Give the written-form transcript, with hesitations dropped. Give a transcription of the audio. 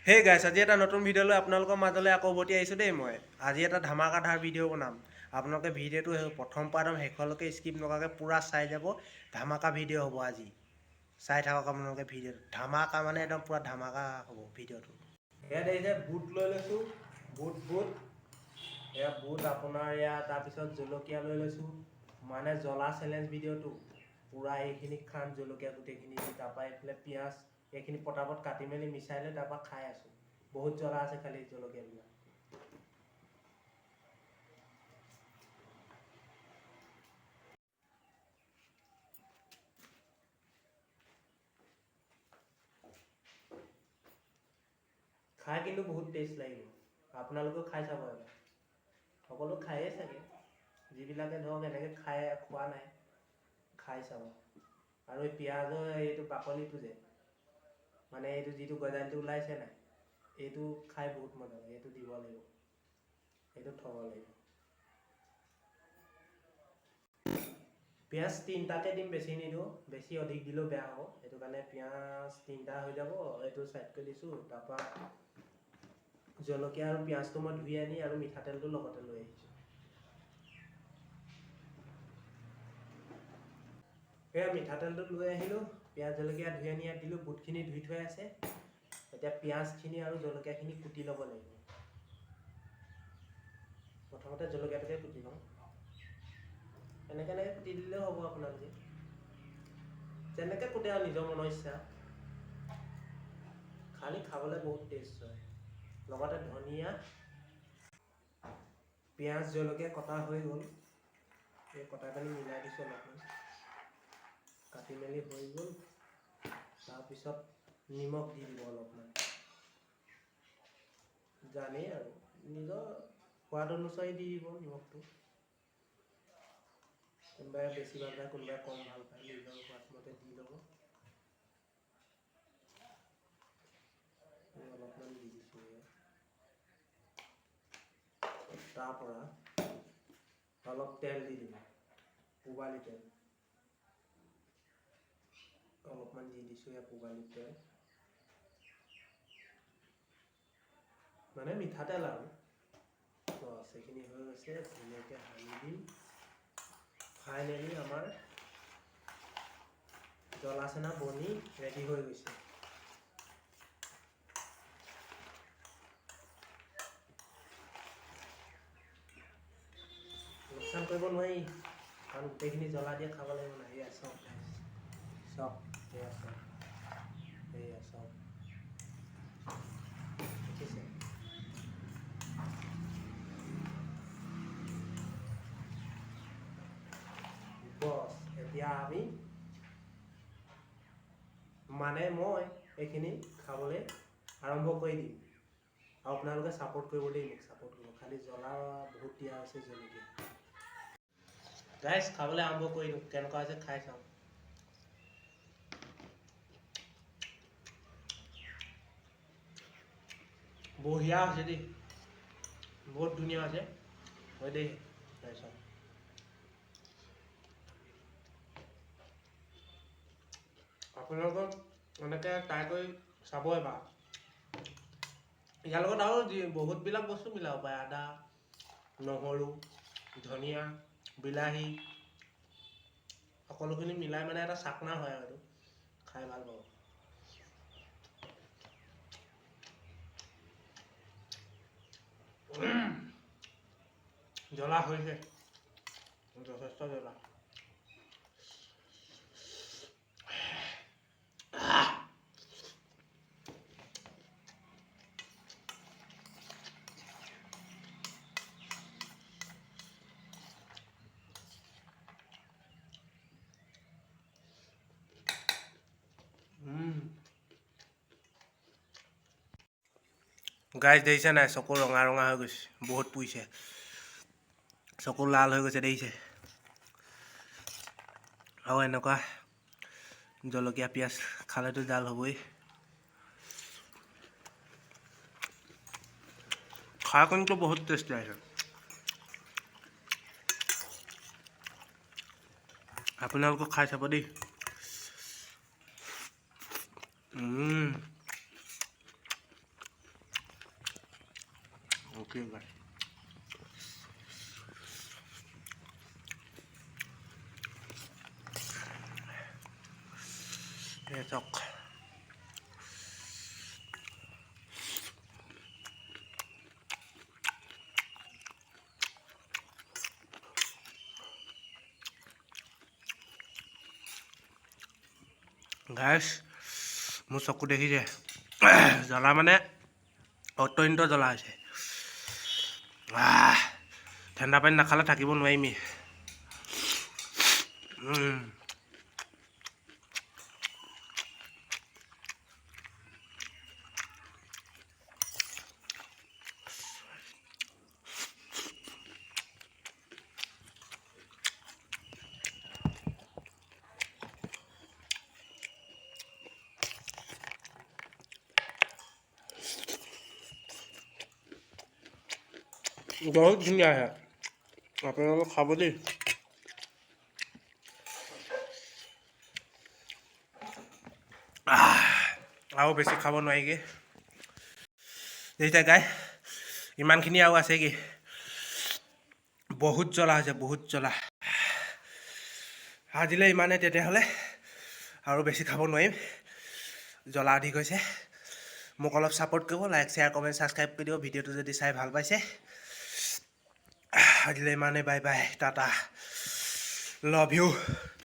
হে গাইছ, আজি এটা নতুন ভিডিঅ' লৈ আপোনালোকৰ মাজলৈ আকৌ উভতি আহিছোঁ দেই। মই আজি এটা ধামাকাধাৰ ভিডিঅ' বনাম। আপোনালোকে ভিডিঅ'টো প্ৰথম পৰা একদম শেষলৈকে স্কিপ নকৰাকৈ পূৰা চাই যাব। ধামাকা ভিডিঅ' হ'ব আজি, চাই থাকক আপোনালোকে ভিডিঅ'টো। ধামাকা মানে একদম পূৰা ধামাকা হ'ব ভিডিঅ'টো। ইয়াত এই যে বুট লৈ লৈছোঁ, বুট এয়া বুট আপোনাৰ এয়া, তাৰপিছত জলকীয়া লৈ লৈছোঁ, মানে জ্বলা চেলেঞ্জ ভিডিঅ'টো। পূৰা এইখিনি খাম জলকীয়া গোটেইখিনি দি, তাৰপৰা এইফালে পিঁয়াজ এইখিনি পটাপট কাটি মেলি মিছাই লৈ তাৰপৰা খাই আছোঁ। বহুত জ্বলা আছে খালি জলকীয়াবিলাক। খাই কিন্তু বহুত টেষ্ট লাগিব, আপোনালোকেও খাই চাব এবাৰ। সকলো খায়েই চাগে, যিবিলাকে ধৰক এনেকৈ খোৱা নাই খাই চাব। আৰু এই পিঁয়াজৰ এইটো বাকলিটো যে, মানে এইটো যিটো গজালিটো ওলাইছে নাই, এইটো খাই বহুত মজা লাগে। এইটো দিব লাগিব, এইটো থ'ব লাগিব। পিঁয়াজ 3টাকে দিম, বেছি নিদিওঁ, বেছি অধিক দিলেও বেয়া হ'ব। সেইটো কাৰণে পিঁয়াজ 3টা হৈ যাব। এইটো চাইড কৰি দিছোঁ। তাৰপৰা জলকীয়া আৰু পিঁয়াজটো মই ধুই আনি আৰু মিঠাতেলটো লগতে লৈ আহিছোঁ। সেয়া মিঠাতেলটো লৈ আহিলোঁ, পিঁয়াজ জলকীয়া ধুই আনি ইয়াত দিলোঁ, বুটখিনি ধুই থৈ আছে। এতিয়া পিঁয়াজখিনি আৰু জলকীয়াখিনি কুটি ল'ব লাগিব। প্ৰথমতে জলকীয়াটোকে কুটি লওঁ। এনেকৈ কুটি দিলেও হ'ব, আপোনালোকে যেনেকৈ কুটে আৰু নিজৰ মনৰ ইচ্ছা। খালি খাবলৈ বহুত টেষ্ট হয়। লগতে ধনিয়া, পিঁয়াজ জলকীয়া কটা হৈ গ'ল। এই কটাখিনি মিলাই দিছোঁ অলপমান, কাটি মেলি হৈ গ'ল। তাৰপিছত নিমখ দি দিব অলপমান, জানেই আৰু নিজৰ সোৱাদ অনুযায়ী দি দিব নিমখটো। কোনোবাই বেছি ভাল পায়, কোনোবাই কম ভাল পায়, নিজৰ সোৱাদ মতে দি ল'ব। অলপমান দি দিছোঁ। তাৰপৰা অলপ তেল দি দিম, পোবালি তেল অলপমান দি দিছোঁ। পোবালি তেল মানে মিঠাতেল আৰু। বছ, এইখিনি হৈ গৈছে। ধুনীয়াকৈ সানি দিম। ফাইনেলি আমাৰ জ্বলা চেনা বনি ৰেডি হৈ গৈছে। লোকচান কৰিব নোৱাৰি, কাৰণ গোটেইখিনি জ্বলা দিয়ে খাব লাগিব না। এয়া চাওক, এয়া চাওক, এয়া চাওক, দেখিছে? বছ, এতিয়া আমি মই এইখিনি খাবলৈ আৰম্ভ কৰি দিম। আৰু আপোনালোকে ছাপোৰ্ট কৰিব দেই, মোক ছাপোৰ্ট কৰিব। খালি জ্বলা বহুত দিয়া হৈছে জলকীয়া। গাইজ, খাবলৈ আৰম্ভ কৰি দিওঁ। কেনেকুৱা হৈছে খাই চাওঁ। বঢ়িয়া হৈছে দেই, বহুত ধুনীয়া হৈছে। হয় দেই, তাৰপিছত আপোনালোকক এনেকৈ ট্ৰাই কৰি চাব এবাৰ। ইয়াৰ লগত আৰু বহুতবিলাক বস্তু মিলাব পাৰে। আদা, নহৰু, ধনিয়া, বিলাহী, সকলোখিনি মিলাই মানে এটা চাকনা হয় আৰু এইটো খাই ভাল পাব। জ্বলা হৈছে, যথেষ্ট জ্বলা। গাইজ দেখিছে নাই, চকু ৰঙা ৰঙা হৈ গৈছে, বহুত পুৰিছে, চকু লাল হৈ গৈছে, দেখিছে? আৰু এনেকুৱা জলকীয়া পিঁয়াজ খালেতো জাল হ'বই। খাই কিন্তু বহুত টেষ্টি আছে। আপোনালোকক খাই চাব দেই। চক গাইছ মোৰ চকু দেখিছে জ্বলা মানে অত্যন্ত জ্বলা হৈছে ঠাণ্ডা পানী নাখালে থাকিব নোৱাৰিমেই বহুত ধুনীয়া আহে আপোনালোকে খাব দেই আৰু বেছি খাব নোৱাৰিগৈ যেতিয়া গাই ইমানখিনি আৰু আছে কি বহুত জ্বলা হৈছে বহুত জ্বলা আজিলৈ ইমানে তেতিয়াহ'লে আৰু বেছি খাব নোৱাৰিম জ্বলা অধিক হৈছে মোক অলপ ছাপোৰ্ট কৰিব লাইক শ্বেয়াৰ কমেণ্ট ছাবস্ক্ৰাইব কৰি দিব ভিডিঅ'টো যদি চাই ভাল পাইছে আজিলৈ ইমানে bye bye Tata love you